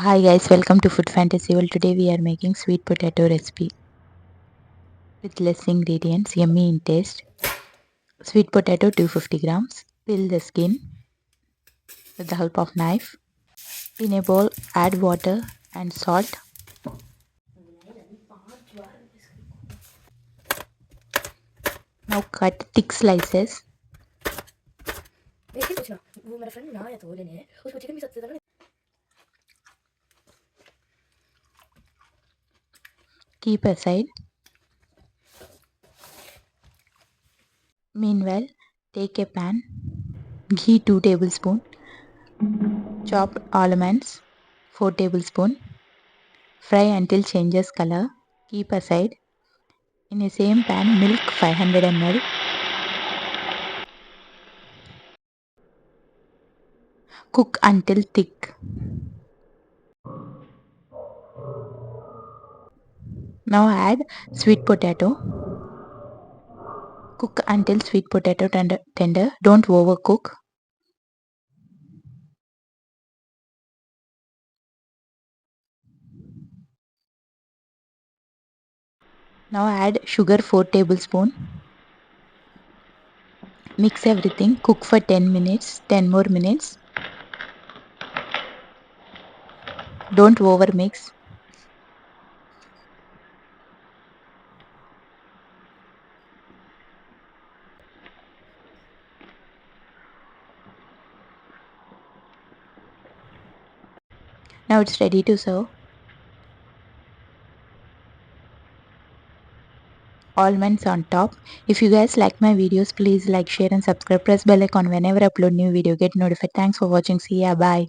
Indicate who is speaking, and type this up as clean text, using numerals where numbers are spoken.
Speaker 1: Hi guys, welcome to Food Fantasy World. Today we are making sweet potato recipe with less ingredients, yummy in taste. Sweet potato 250 grams. Peel the skin with the help of knife. In a bowl, add water and salt. Now cut thick slices. Keep aside. Meanwhile, take a pan. Ghee 2 tablespoons. Chopped almonds 4 tablespoons. Fry until changes color. Keep aside. In the same pan, milk 500 ml. Cook until thick. Now add sweet potato. Cook until sweet potato tender. Don't overcook. Now add sugar 4 tablespoons. Mix everything. Cook for 10 minutes. 10 more minutes. Don't over mix. Now it's ready to serve. Almonds on top. If you guys like my videos, please like, share and subscribe. Press bell icon whenever I upload new video. Get notified. Thanks for watching. See ya. Bye.